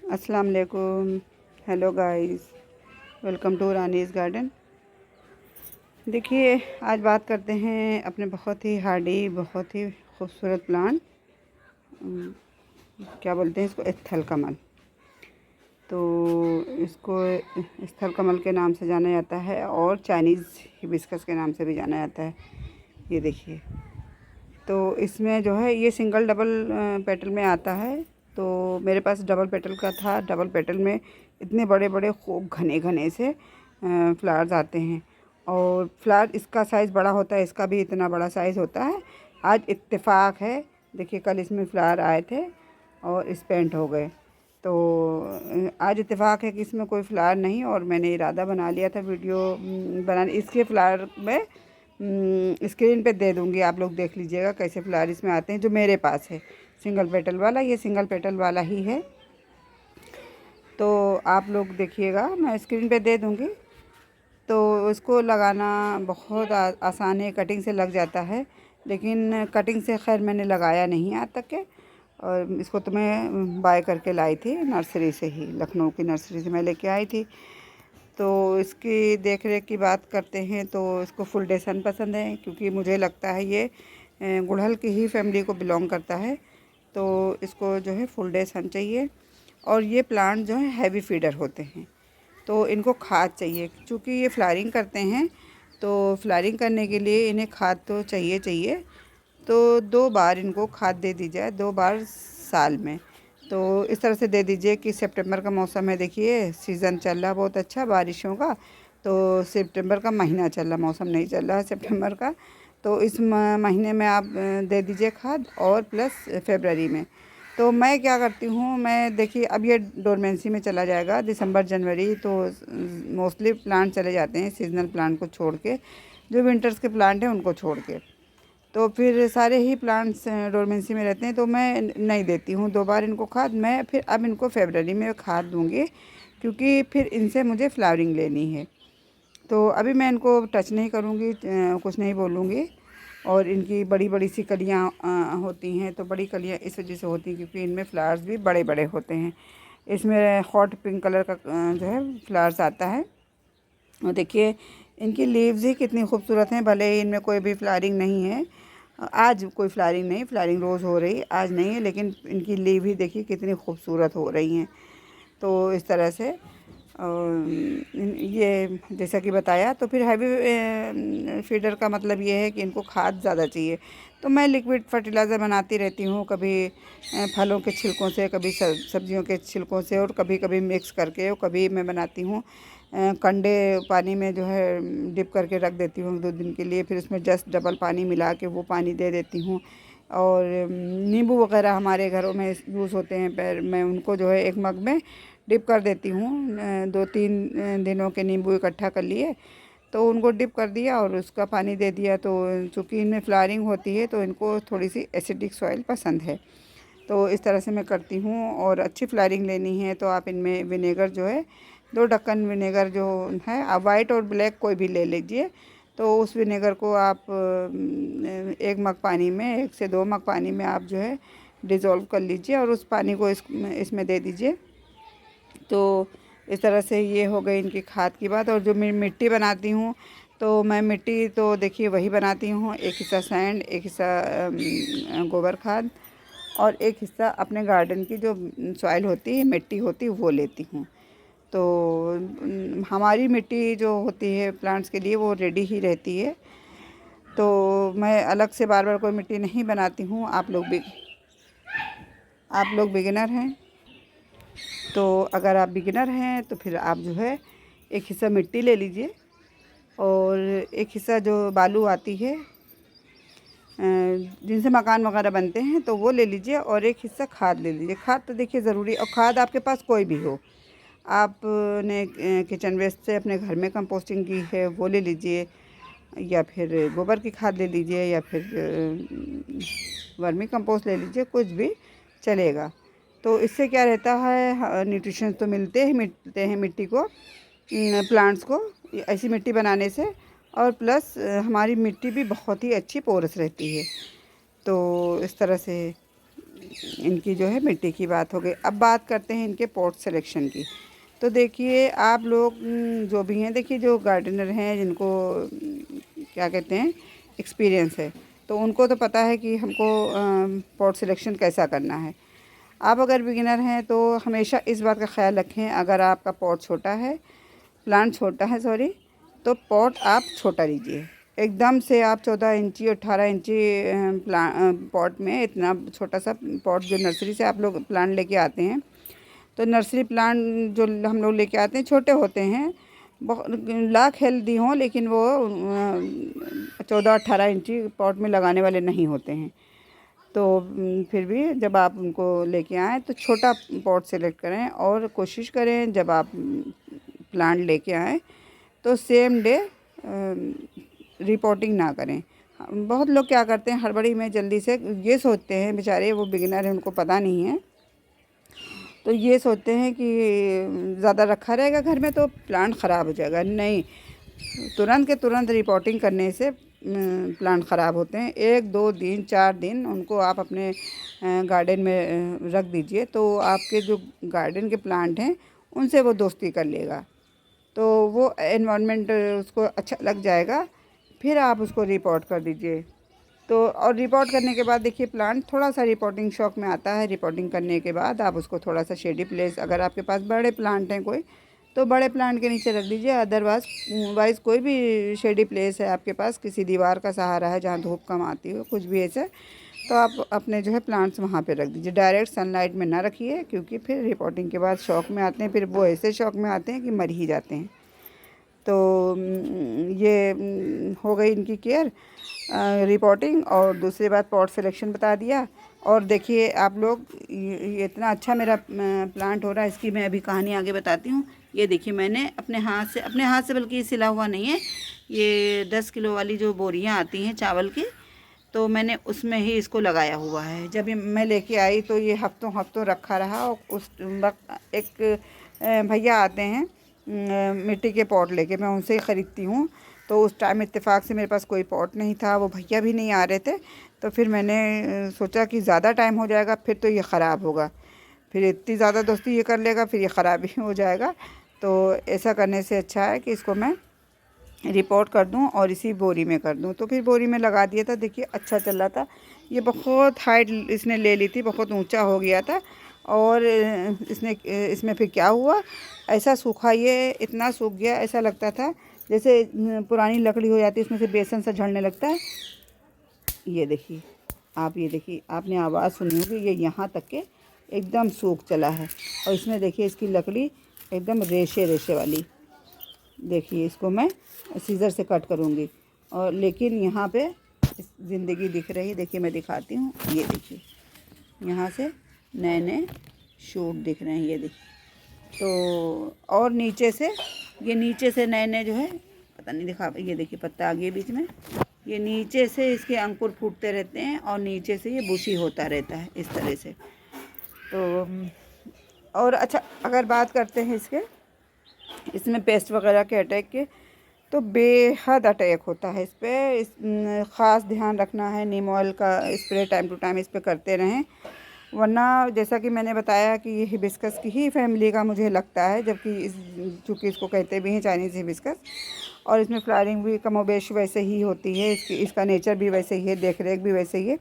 अस्सलाम वालेकुम। Hello guys, welcome to Rani's garden. देखिए, आज बात करते हैं अपने बहुत ही हार्डी, बहुत ही खूबसूरत प्लांट, क्या बोलते हैं इसको, स्थल कमल। तो इसको स्थल कमल के नाम से जाना जाता है और चाइनीज़ हिबिस्कस के नाम से भी जाना जाता है। ये देखिए, तो इसमें जो है ये सिंगल डबल पेटल में आता है। तो मेरे पास डबल पेटल का था। डबल पेटल में इतने बड़े बड़े खूब घने घने से फ्लावर्स आते हैं और फ्लावर इसका साइज़ बड़ा होता है, इसका भी इतना बड़ा साइज़ होता है। आज इत्तेफाक है, देखिए कल इसमें फ्लावर आए थे और इस पेंट हो गए। तो आज इत्तेफाक है कि इसमें कोई फ्लावर नहीं, और मैंने इरादा बना लिया था वीडियो बनाने। इसके फ्लावर में स्क्रीन पे दे दूँगी, आप लोग देख लीजिएगा कैसे फ्लावर इसमें आते हैं। जो मेरे पास है सिंगल पेटल वाला, ये सिंगल पेटल वाला ही है। तो आप लोग देखिएगा, मैं स्क्रीन पे दे दूँगी। तो इसको लगाना बहुत आसान है, कटिंग से लग जाता है। लेकिन कटिंग से खैर मैंने लगाया नहीं आज तक के। और इसको तो मैं बाय करके लाई थी नर्सरी से ही, लखनऊ की नर्सरी से मैं लेके आई थी। तो इसकी देख रेख की बात करते हैं तो इसको फुल डे सन पसंद है, क्योंकि मुझे लगता है ये गुड़हल की ही फैमिली को बिलोंग करता है। तो इसको जो है फुल डे सन चाहिए। और ये प्लांट जो है हैवी फीडर होते हैं, तो इनको खाद चाहिए। क्योंकि ये फ्लावरिंग करते हैं, तो फ्लावरिंग करने के लिए इन्हें खाद तो चाहिए। तो 2 बार इनको खाद दे दी जाए, 2 बार साल में। तो इस तरह से दे दीजिए कि सितंबर का मौसम है, देखिए सीज़न चल रहा बहुत अच्छा बारिशों का। तो सितंबर का महीना चल रहा, मौसम नहीं चल रहा है सितंबर का। तो इस महीने में आप दे दीजिए खाद, और प्लस फरवरी में। तो मैं क्या करती हूँ, मैं देखिए अब ये डोरमेंसी में चला जाएगा दिसंबर जनवरी, तो मोस्टली प्लांट चले जाते हैं सीजनल प्लांट को छोड़ के, जो विंटर्स के प्लांट हैं उनको छोड़ के। तो फिर सारे ही प्लांट्स डोरमेंसी में रहते हैं, तो मैं नहीं देती हूँ 2 बार इनको खाद। मैं फिर अब इनको फरवरी में खाद दूँगी, क्योंकि फिर इनसे मुझे फ्लावरिंग लेनी है। तो अभी मैं इनको टच नहीं करूँगी, कुछ नहीं बोलूँगी। और इनकी बड़ी बड़ी सी कलियाँ होती हैं, तो बड़ी कलियाँ इस वजह से होती हैं क्योंकि इनमें फ्लावर्स भी बड़े बड़े होते हैं। इसमें हॉट पिंक कलर का जो है फ्लावर्स आता है। और देखिए इनकी लीव्स ही कितनी खूबसूरत हैं, भले ही इनमें कोई भी फ्लावरिंग नहीं है। आज कोई फ्लावरिंग नहीं, फ्लावरिंग रोज़ हो रही आज नहीं है, लेकिन इनकी लीव ही देखिए कितनी खूबसूरत हो रही हैं। तो इस तरह से ये जैसा कि बताया। तो फिर हैवी फीडर का मतलब ये है कि इनको खाद ज़्यादा चाहिए। तो मैं लिक्विड फर्टिलाइज़र बनाती रहती हूँ, कभी फलों के छिलकों से, कभी सब्जियों के छिलकों से, और कभी कभी मिक्स करके। और कभी मैं बनाती हूँ कंडे पानी में जो है डिप करके रख देती हूँ 2 दिन के लिए, फिर उसमें जस्ट डबल पानी मिला के वो पानी दे देती हूँ। और नींबू वगैरह हमारे घरों में यूज़ होते हैं, पर मैं उनको जो है एक मग में डिप कर देती हूँ। 2-3 दिनों के नींबू इकट्ठा कर लिए, तो उनको डिप कर दिया और उसका पानी दे दिया। तो चूँकि इनमें फ्लावरिंग होती है, तो इनको थोड़ी सी एसिडिक सॉइल पसंद है। तो इस तरह से मैं करती हूँ। और अच्छी फ्लावरिंग लेनी है तो आप इनमें विनेगर जो है, 2 ढक्कन विनेगर जो है, आप वाइट और ब्लैक कोई भी ले लीजिए। तो उस विनेगर को आप 1 मग पानी में, 1 से 2 मग पानी में आप जो है डिज़ोल्व कर लीजिए, और उस पानी को इसमें दे दीजिए। तो इस तरह से ये हो गई इनकी खाद की बात। और जो मैं मिट्टी बनाती हूँ, तो मैं मिट्टी तो देखिए वही बनाती हूँ, एक हिस्सा सैंड, एक हिस्सा गोबर खाद, और एक हिस्सा अपने गार्डन की जो सॉइल होती है, मिट्टी होती है, वो लेती हूँ। तो हमारी मिट्टी जो होती है प्लांट्स के लिए वो रेडी ही रहती है। तो मैं अलग से बार बार कोई मिट्टी नहीं बनाती हूँ। आप लोग बिगिनर हैं, तो अगर आप बिगिनर हैं तो फिर आप जो है एक हिस्सा मिट्टी ले लीजिए, और एक हिस्सा जो बालू आती है जिनसे मकान वगैरह बनते हैं, तो वो ले लीजिए, और एक हिस्सा खाद ले लीजिए। खाद तो देखिए ज़रूरी, और खाद आपके पास कोई भी हो, आपने किचन वेस्ट से अपने घर में कंपोस्टिंग की है वो ले लीजिए, या फिर गोबर की खाद ले लीजिए, या फिर वर्मी कंपोस्ट ले लीजिए, कुछ भी चलेगा। तो इससे क्या रहता है, न्यूट्रिशन तो मिलते हैं मिट्टी को, प्लांट्स को, ऐसी मिट्टी बनाने से। और प्लस हमारी मिट्टी भी बहुत ही अच्छी पोरस रहती है। तो इस तरह से इनकी जो है मिट्टी की बात हो गई। अब बात करते हैं इनके पॉट सिलेक्शन की। तो देखिए आप लोग जो भी हैं, देखिए जो गार्डनर हैं जिनको क्या कहते हैं एक्सपीरियंस है, तो उनको तो पता है कि हमको पॉट सिलेक्शन कैसा करना है। आप अगर बिगिनर हैं तो हमेशा इस बात का ख्याल रखें, अगर आपका पॉट छोटा है, प्लांट छोटा है सॉरी, तो पॉट आप छोटा लीजिए। एकदम से आप 14 इंची और 18 इंची पॉट में, इतना छोटा सा पॉट जो नर्सरी से आप लोग प्लांट लेके आते हैं, तो नर्सरी प्लांट जो हम लोग लेके आते हैं छोटे होते हैं, बहुत लाख हेल्दी हों, लेकिन वो 14-18 इंची पॉट में लगाने वाले नहीं होते हैं। तो फिर भी जब आप उनको लेके आएँ तो छोटा पॉट सेलेक्ट करें, और कोशिश करें जब आप प्लांट लेके आएँ तो सेम डे रिपोर्टिंग ना करें। बहुत लोग क्या करते हैं, हड़बड़ी में जल्दी से ये सोचते हैं, बेचारे वो बिगिनर हैं उनको पता नहीं है, तो ये सोचते हैं कि ज़्यादा रखा रहेगा घर में तो प्लांट ख़राब हो जाएगा। नहीं, तुरंत के तुरंत रिपोर्टिंग करने से प्लांट ख़राब होते हैं। 1-2 दिन 4 दिन उनको आप अपने गार्डन में रख दीजिए, तो आपके जो गार्डन के प्लांट हैं उनसे वो दोस्ती कर लेगा, तो वो एनवायरनमेंट उसको अच्छा लग जाएगा। फिर आप उसको रिपोर्ट कर दीजिए। तो और रिपोर्ट करने के बाद देखिए प्लांट थोड़ा सा रिपोर्टिंग शौक में आता है। रिपोर्टिंग करने के बाद आप उसको थोड़ा सा शेडी प्लेस, अगर आपके पास बड़े प्लांट हैं कोई, तो बड़े प्लांट के नीचे रख दीजिए। अदरवाइज़ कोई भी शेडी प्लेस है आपके पास, किसी दीवार का सहारा है जहाँ धूप कम आती हो, कुछ भी ऐसे, तो आप अपने जो है प्लांट्स वहाँ पे रख दीजिए। डायरेक्ट सनलाइट में ना रखिए, क्योंकि फिर रिपोर्टिंग के बाद शौक में आते हैं, फिर वो ऐसे शौक में आते हैं कि मर ही जाते हैं। तो ये हो गई इनकी केयर, रिपोर्टिंग, और दूसरी बात पॉट सिलेक्शन बता दिया। और देखिए आप लोग, ये इतना अच्छा मेरा प्लांट हो रहा है, इसकी मैं अभी कहानी आगे बताती हूँ। ये देखिए मैंने अपने हाथ से बल्कि सिला हुआ नहीं है, ये 10 किलो वाली जो बोरियां आती हैं चावल की, तो मैंने उसमें ही इसको लगाया हुआ है। जब ये मैं लेके आई तो ये हफ्तों हफ्तों रखा रहा, और उस वक्त एक भैया आते हैं मिट्टी के पॉट लेके, मैं उनसे ही ख़रीदती हूँ। तो उस टाइम इत्तेफाक से मेरे पास कोई पॉट नहीं था, वो भैया भी नहीं आ रहे थे, तो फिर मैंने सोचा कि ज़्यादा टाइम हो जाएगा फिर तो ये ख़राब होगा, फिर इतनी ज़्यादा दोस्ती ये कर लेगा फिर ये ख़राब ही हो जाएगा। तो ऐसा करने से अच्छा है कि इसको मैं रिपोर्ट कर दूं और इसी बोरी में कर दूं। तो फिर बोरी में लगा दिया था। देखिए अच्छा चल रहा था, ये बहुत हाइट इसने ले ली थी, बहुत ऊंचा हो गया था। और इसमें फिर क्या हुआ, ऐसा सूखा, ये इतना सूख गया, ऐसा लगता था जैसे पुरानी लकड़ी हो जाती है उसमें से बेसन सा झड़ने लगता है। ये देखिए आप, ये देखिए आपने आवाज़ सुनी होगी, ये यहाँ तक के एकदम सूख चला है। और इसमें देखिए इसकी लकड़ी एकदम रेशे रेशे वाली। देखिए इसको मैं सीज़र से कट करूँगी, और लेकिन यहाँ पे ज़िंदगी दिख रही। देखिए मैं दिखाती हूँ, ये देखिए यहाँ से नए नए शूट दिख रहे हैं, ये देखिए। तो और नीचे से नए नए जो है, पता नहीं दिखा, ये देखिए पत्ता आ गया बीच में, ये नीचे से इसके अंकुर फूटते रहते हैं और नीचे से ये बुशी होता रहता है इस तरह से। तो और अच्छा अगर बात करते हैं इसमें पेस्ट वगैरह के अटैक के, तो बेहद अटैक होता है इस पर। ख़ास ध्यान रखना है, नीम ऑयल का स्प्रे टाइम टू टाइम इस पर करते रहें, वरना जैसा कि मैंने बताया कि ये हिबिस्कस की ही फैमिली का मुझे लगता है, जबकि चूँकि इसको कहते भी हैं चाइनीज़ हिबिस्कस, और इसमें फ्लावरिंग भी कमोबेश वैसे ही होती है, इसका नेचर भी वैसे ही है, देख रेख भी वैसे ही है।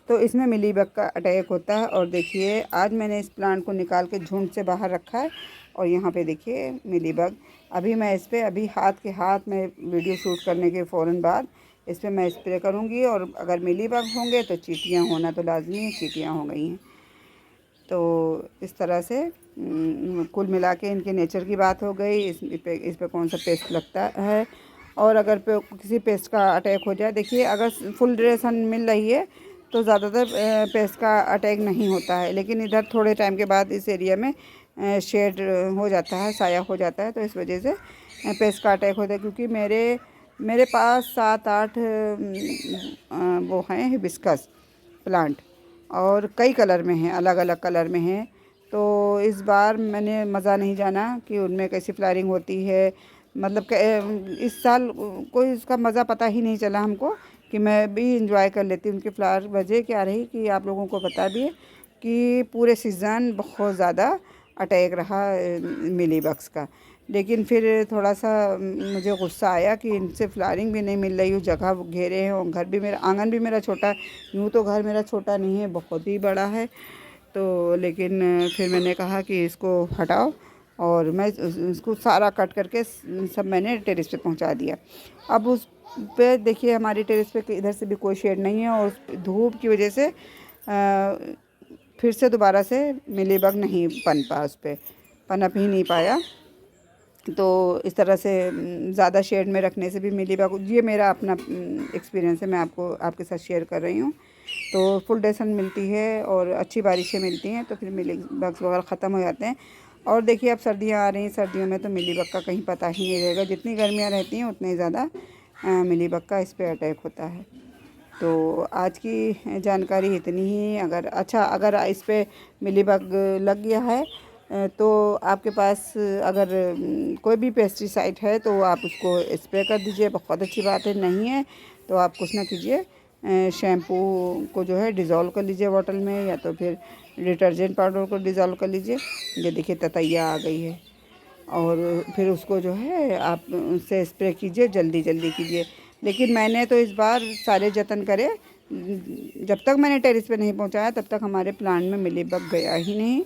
तो इसमें मिलीबग का अटैक होता है। और देखिए आज मैंने इस प्लांट को निकाल के झुंड से बाहर रखा है, और यहाँ पे देखिए मिलीबग। अभी मैं इस पर अभी हाथ में वीडियो शूट करने के फ़ौरन बाद इस पर मैं स्प्रे करूँगी, और अगर मिलीबग होंगे तो चींटियाँ होना तो लाजमी है, चींटियाँ हो गई हैं। तो इस तरह से कुल मिला के इनके नेचर की बात हो गई। इस पे कौन सा पेस्ट लगता है, और अगर किसी पेस्ट का अटैक हो जाए, देखिए अगर फुल ड्यूरेशन मिल रही है तो ज़्यादातर पेस्ट का अटैक नहीं होता है, लेकिन इधर थोड़े टाइम के बाद इस एरिया में शेड हो जाता है, साया हो जाता है, तो इस वजह से पेस्ट का अटैक होता है। क्योंकि मेरे पास 7-8 वो हैं हिबिस्कस प्लांट, और कई कलर में हैं, अलग अलग कलर में हैं। तो इस बार मैंने मज़ा नहीं जाना कि उनमें कैसी फ्लावरिंग होती है, मतलब इस साल कोई उसका मज़ा पता ही नहीं चला हमको, कि मैं भी इंजॉय कर लेती। उनकी फ्लावर वजह क्या रही कि आप लोगों को पता भी है कि पूरे सीज़न बहुत ज़्यादा अटैक रहा मिली बग्स का। लेकिन फिर थोड़ा सा मुझे गुस्सा आया कि इनसे फ्लावरिंग भी नहीं मिल रही, उस जगह घेरे हैं और घर भी मेरा, आंगन भी मेरा छोटा, यूँ तो घर मेरा छोटा नहीं है, बहुत ही बड़ा है। तो लेकिन फिर मैंने कहा कि इसको हटाओ और मैं इसको सारा कट करके सब मैंने टेरेस पे पहुंचा दिया। अब उस पे देखिए हमारी टेरेस पे इधर से भी कोई शेड नहीं है और धूप की वजह से फिर से दोबारा से मिलीबग नहीं पनपा, उस पर पनप ही नहीं पाया। तो इस तरह से ज़्यादा शेड में रखने से भी मिलीबग, ये मेरा अपना एक्सपीरियंस है, मैं आपको आपके साथ शेयर कर रही हूँ। तो फुल डे सन मिलती है और अच्छी बारिशें मिलती हैं तो फिर मिलीबग्स वगैरह ख़त्म हो जाते हैं। और देखिए अब सर्दियाँ आ रही हैं, सर्दियों में तो मिलीबग का कहीं पता ही नहीं रहेगा, जितनी गर्मियाँ रहती हैं उतनी ज़्यादा मिलीबग का इस पर अटैक होता है। तो आज की जानकारी इतनी ही। अगर इस पे मिलीबग लग गया है तो आपके पास अगर कोई भी पेस्टिसाइड है तो आप उसको स्प्रे कर दीजिए, बहुत अच्छी बात है। नहीं है तो आप कुछ ना कीजिए, शैम्पू को जो है डिज़ोल्व कर लीजिए बॉटल में, या तो फिर डिटर्जेंट पाउडर को डिज़ोल्व कर लीजिए। ये देखिए ततैया आ गई है, और फिर उसको जो है आप उससे स्प्रे कीजिए, जल्दी जल्दी कीजिए। लेकिन मैंने तो इस बार सारे जतन करे, जब तक मैंने टेरेस पे नहीं पहुंचाया तब तक हमारे प्लांट में मिलीबग गया ही नहीं।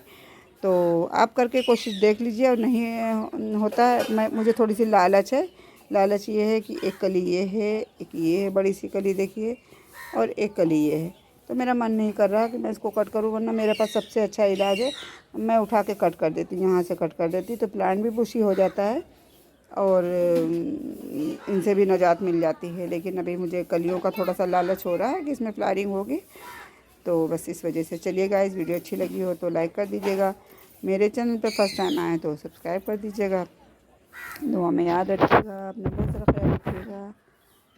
तो आप करके कोशिश देख लीजिए, और नहीं होता है, मुझे थोड़ी सी लालच है। लालच ये है कि एक कली ये है, एक ये है बड़ी सी कली देखिए, और एक कली ये है। तो मेरा मन नहीं कर रहा कि मैं इसको कट करूँ, वरना मेरे पास सबसे अच्छा इलाज है, मैं उठा के कट कर देती, यहाँ से कट कर देती तो प्लांट भी बुशी हो जाता है और इनसे भी निजात मिल जाती है। लेकिन अभी मुझे कलियों का थोड़ा सा लालच हो रहा है कि इसमें फ्लावरिंग होगी, तो बस इस वजह से। चलिए गाइस, वीडियो अच्छी लगी हो तो लाइक कर दीजिएगा, मेरे चैनल पे फर्स्ट टाइम आए तो सब्सक्राइब कर दीजिएगा, दुआ में याद रखिएगा, अपना बहुत सारा ख्याल रखिएगा।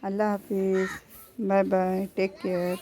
अल्लाह हाफिज़, बाय बाय, टेक केयर।